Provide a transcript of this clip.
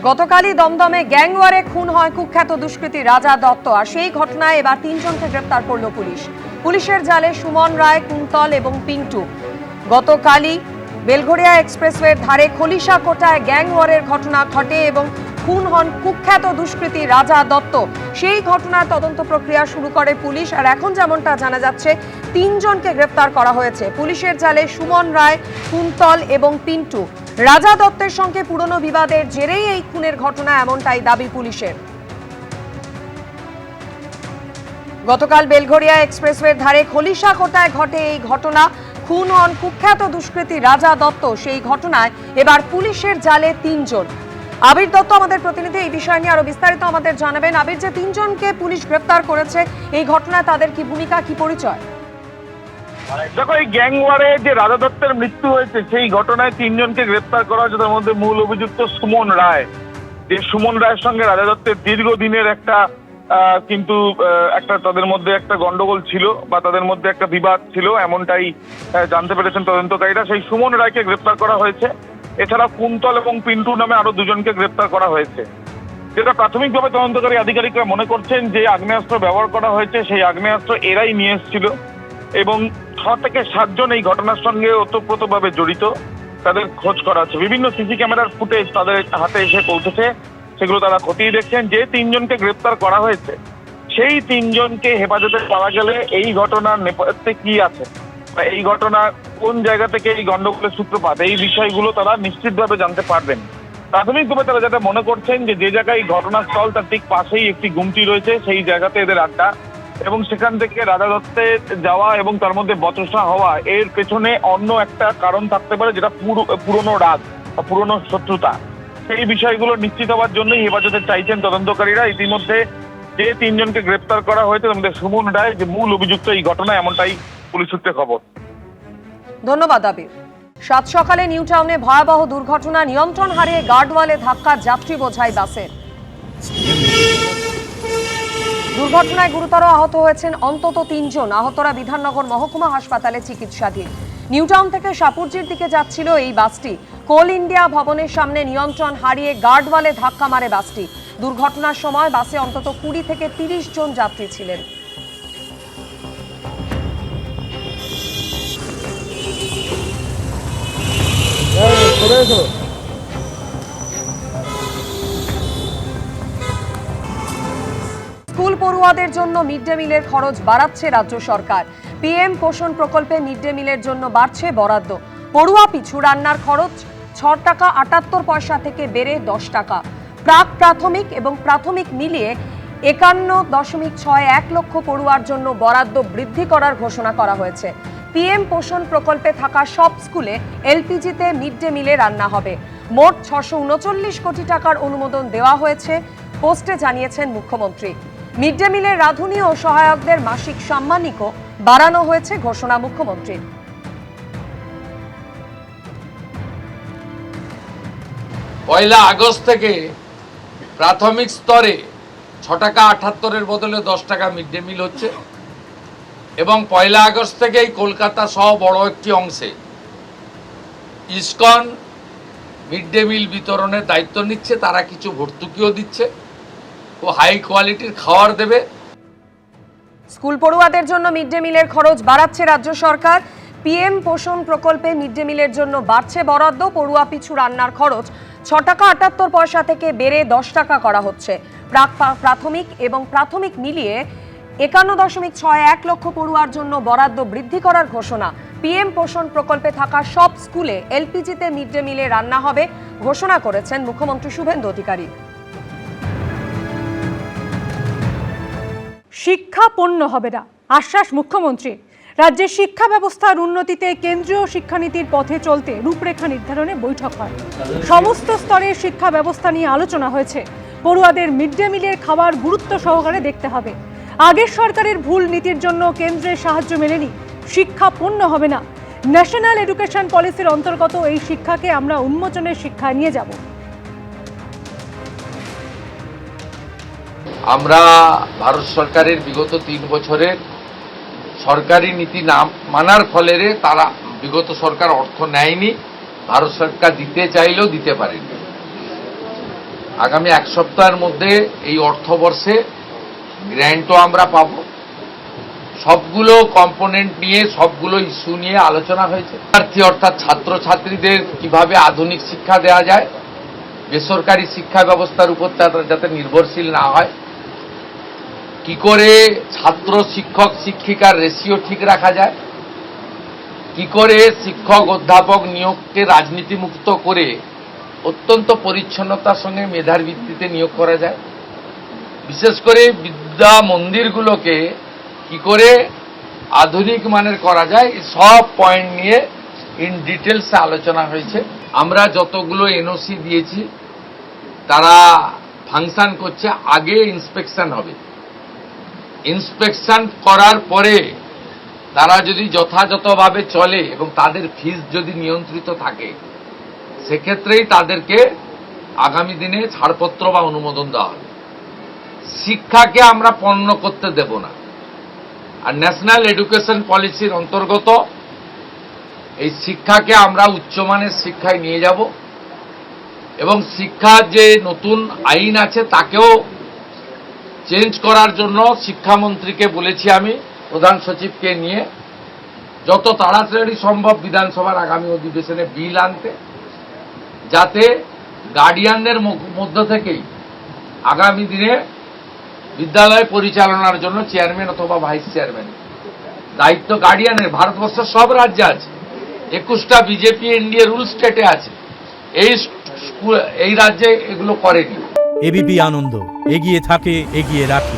গতকালই দমদমে গ্যাংওয়ারে খুন হয় কুখ্যাত দুষ্কৃতী রাজা দত্ত, আর সেই ঘটনায় এবার 3 জনকে গ্রেপ্তার করল পুলিশ। পুলিশের জালে সুমন রায়, কুন্তল এবং পিন্টু। গতকালই বেলঘরিয়া এক্সপ্রেসওয়ের ধারে খলিশাকোটায় গ্যাংওয়ারের ঘটনা ঘটে এবং খুন হন কুখ্যাত দুষ্কৃতী রাজা দত্ত। সেই ঘটনার তদন্ত প্রক্রিয়া শুরু করে পুলিশ, আর এখন যেমনটা জানা যাচ্ছে 3 জনকে গ্রেপ্তার করা হয়েছে। পুলিশের জালে সুমন রায়, কুন্তল এবং পিন্টু। রাজা দত্তের সঙ্গে পুরনো বিবাদের জেরেই এই খুনের ঘটনা, এমনটাই দাবি পুলিশের। গতকাল বেলঘরিয়া এক্সপ্রেসওয়ের ধারে খলিশাকোটায় ঘটে এই ঘটনা। খুন হন কুখ্যাত দুষ্কৃতী রাজা দত্ত। সেই ঘটনায় এবার পুলিশের জালে 3 জন। আবির দত্ত আমাদের প্রতিনিধি, এই বিষয় নিয়ে আরো বিস্তারিত আমাদের জানাবেন। আবির, যে 3 জনকে পুলিশ গ্রেপ্তার করেছে, এই ঘটনায় তাদের কি ভূমিকা, কি পরিচয়? দেখো, এই গ্যাংওয়ারে যে রাজা দত্তের মৃত্যু হয়েছে সেই ঘটনায় 3 জনকে গ্রেপ্তার করা হয়েছে। তার মধ্যে মূল অভিযুক্ত সুমন রায়। যে সুমন রায়ের সঙ্গে রাজা দত্তের দীর্ঘদিনের একটা তাদের মধ্যে একটা গন্ডগোল ছিল বা তাদের মধ্যে একটা বিবাদ ছিল, এমনটাই জানতে পেরেছেন তদন্তকারীরা। সেই সুমন রায়কে গ্রেপ্তার করা হয়েছে। এছাড়া কুন্তল এবং পিন্টু নামে আরো 2 জনকে গ্রেপ্তার করা হয়েছে। যেটা প্রাথমিকভাবে তদন্তকারী আধিকারিকরা মনে করছেন যে আগ্নেয়াস্ত্র ব্যবহার করা হয়েছে, সেই আগ্নেয়াস্ত্র এরাই নিয়ে এসেছিল এবং 6 থেকে 7 জন এই ঘটনার সঙ্গে ওতপ্রোতভাবে জড়িত। তাদের খোঁজ করা আছে। বিভিন্ন সিসি ক্যামেরার ফুটেজ তাদের হাতে এসে পৌঁছেছে, সেগুলো তারা খতিয়ে দেখছেন। যে 3 জনকে গ্রেপ্তার করা হয়েছে সেই 3 জনকে হেফাজতে পাওয়া গেলে এই ঘটনার নেপথ্যে কি আছে বা এই ঘটনা কোন জায়গা থেকে এই গন্ডগোলের সূত্রপাত, এই বিষয়গুলো তারা নিশ্চিতভাবে জানতে পারবেন। প্রাথমিকভাবে তারা যেটা মনে করছেন যে জায়গায় ঘটনাস্থল তার ঠিক পাশেই একটি গুমটি রয়েছে, সেই জায়গাতে এদের আড্ডা এবং সেখান থেকে রাজা দত্তে যাওয়া এবং তার মধ্যে বচসা হওয়া, এর পেছনে অন্য একটা কারণ থাকতে পারে, যেটা পুরনো রাগ বা পুরনো শত্রুতা। সেই বিষয়গুলো নিশ্চিত হওয়ার জন্যই হেফাজতে চাইছেন তদন্তকারীরা। ইতিমধ্যে যে 3 জনকে গ্রেপ্তার করা হয়েছে তার মধ্যে সুমন রায় যে মূল অভিযুক্ত এই ঘটনা, এমনটাই পুলিশ সূত্রে খবর। ধন্যবাদ আবির। সাত সকালে নিউ টাউনে ভয়াবহ দুর্ঘটনা। নিয়ন্ত্রণ হারিয়ে গার্ডওয়ালে ধাক্কা যাত্রী বোঝাই বাসের। দুর্ঘটনায় গুরুতর আহত হয়েছেন অন্তত 3 জন। আহতরা বিধাননগর মহকুমা হাসপাতালে চিকিৎসাধীন। নিউ টাউন থেকে সাপুরজির দিকে যাচ্ছিল এই বাসটি। কোল ইন্ডিয়া ভবনের সামনে নিয়ন্ত্রণ হারিয়ে গার্ডওয়ালে ধাক্কা মারে বাসটি। দুর্ঘটনার সময় বাসে অন্তত 20 থেকে 30 জন যাত্রী ছিলেন। স্কুল পড়ুয়াদের জন্য মিড ডে মিলের খরচ বাড়াচ্ছে রাজ্য সরকার। পিএম পোষণ প্রকল্পে মিড ডে মিলের জন্য বাড়ছে বরাদ্দ। পড়ুয়া পিছু রান্নার খরচ 6 টাকা 78 পয়সা থেকে বেড়ে 10 টাকা। প্রাক প্রাথমিক এবং প্রাথমিক মিলিয়ে 51.61 লক্ষ পড়ুয়ার জন্য বরাদ্দ বৃদ্ধি করার ঘোষণা করা হয়েছে। পিএম পোষণ প্রকল্পে থাকা সব স্কুলে এলপিজিতে মিড ডে মিলে রান্না হবে। মোট 639 কোটি টাকার অনুমোদন দেওয়া হয়েছে, পোস্টে জানিয়েছেন মুখ্যমন্ত্রী। মিড ডে মিলের রাঁধুনি ও সহায়কদের মাসিক সাম্মানিকও বাড়ানো হয়েছে, ঘোষণা মুখ্যমন্ত্রীর। পয়লা আগস্ট থেকে প্রাথমিক স্তরে 6 টাকা 78-এর বদলে 10 টাকা মিড ডে মিল হচ্ছে এবং পয়লা আগস্ট থেকেই কলকাতা সহ বড় একটি অংশে ইসকন মিড ডে মিল বিতরণের দায়িত্ব নিচ্ছে। তারা কিছু ভর্তুকিও দিচ্ছে ও হাই কোয়ালিটির খাবার দেবে। স্কুল পড়ুয়াদের জন্য মিড ডে মিলের খরচ বাড়াচ্ছে রাজ্য সরকার। পিএম পোষণ প্রকল্পে মিড ডে মিলের জন্য বাড়ছে বরাদ্দ। পড়ুয়া পিছু রান্নার খরচ 6 টাকা 78 পয়সা থেকে বেড়ে 10 টাকা করা হচ্ছে। প্রাক প্রাথমিক এবং প্রাথমিক মিলিয়ে 51.61 লক্ষ পড়ুয়ার জন্য বরাদ্দ বৃদ্ধি করার ঘোষণা। পিএম পোষণ প্রকল্পে থাকা সব স্কুলে এলপিজিতে মিড ডে মিলে রান্না হবে, ঘোষণা করেছেন মুখ্যমন্ত্রী শুভেন্দু অধিকারী। শিক্ষা পণ্য হবে না, আশ্বাস মুখ্যমন্ত্রী। রাজ্যের শিক্ষা ব্যবস্থার উন্নতিতে কেন্দ্রীয় শিক্ষানীতির পথে চলতে রূপরেখা নির্ধারণে বৈঠক হয়। সমস্ত স্তরের শিক্ষা ব্যবস্থা নিয়ে আলোচনা হয়েছে। পড়ুয়াদের মিড ডে মিলের খাবার গুরুত্ব সহকারে দেখতে হবে। আগের সরকারের ভুল নীতির জন্য কেন্দ্রের সাহায্য মেলেনি। শিক্ষা পণ্য হবে না। ন্যাশনাল এডুকেশন পলিসির অন্তর্গত এই শিক্ষাকে আমরা উন্মোচনের শিক্ষায় নিয়ে যাব। আমরা ভারত সরকারের বিগত 3 বছরের সরকারি নীতি না মানার ফলে তারা বিগত সরকার অর্থ নেয়নি। ভারত সরকার দিতে চাইলেও দিতে পারেনি। আগামী এক সপ্তাহের মধ্যে এই অর্থবর্ষে গ্র্যান্টও আমরা পাব। সবগুলো কম্পোনেন্ট নিয়ে, সবগুলো ইস্যু নিয়ে আলোচনা হয়েছে। শিক্ষার্থী অর্থাৎ ছাত্রছাত্রীদের কিভাবে আধুনিক শিক্ষা দেওয়া যায়, বেসরকারি শিক্ষা ব্যবস্থার উপর যাতে নির্ভরশীল না হয়, কি করে ছাত্র শিক্ষক শিক্ষিকার রেশিও ঠিক রাখা যায়, কি করে শিক্ষক অধ্যাপক নিয়োগকে রাজনীতিমুক্ত করে অত্যন্ত পরিচ্ছন্নতার সঙ্গে মেধার ভিত্তিতে নিয়োগ করা যায়, বিশেষ করে বিদ্যা মন্দিরগুলোকে কি করে আধুনিক মানের করা যায়, এই সব পয়েন্ট নিয়ে ইন ডিটেলসে আলোচনা হয়েছে। আমরা যতগুলো এনওসি দিয়েছি তারা ফাংশন করছে। আগে ইন্সপেকশন হবে, ইন্সপেকশন করার পরে তারা যদি যথাযথভাবে চলে এবং তাদের ফিস যদি নিয়ন্ত্রিত থাকে, সেক্ষেত্রেই তাদেরকে আগামী দিনে ছাড়পত্র বা অনুমোদন দেওয়া হবে। শিক্ষাকে আমরা পণ্য করতে দেব না। আর ন্যাশনাল এডুকেশন পলিসির অন্তর্গত এই শিক্ষাকে আমরা উচ্চমানের শিক্ষায় নিয়ে যাব এবং শিক্ষার যে নতুন আইন আছে তাকেও চেঞ্জ করার জন্য শিক্ষামন্ত্রীকে বলেছি, আমি প্রধান সচিবকে নিয়ে যত তাড়াতাড়ি সম্ভব বিধানসভার আগামী অধিবেশনে বিল আনতে, যাতে গার্ডিয়ানদের মধ্য থেকেই আগামী দিনে বিদ্যালয় পরিচালনার জন্য চেয়ারম্যান অথবা ভাইস চেয়ারম্যান দায়িত্ব গার্ডিয়ানের ভারতবর্ষের সব রাজ্যে আছে। 21টা বিজেপি এনডিএ রুল স্টেটে আছে, এই রাজ্যে এগুলো করেনি। এবিপি আনন্দ, এগিয়ে থাকে, এগিয়ে রাখে।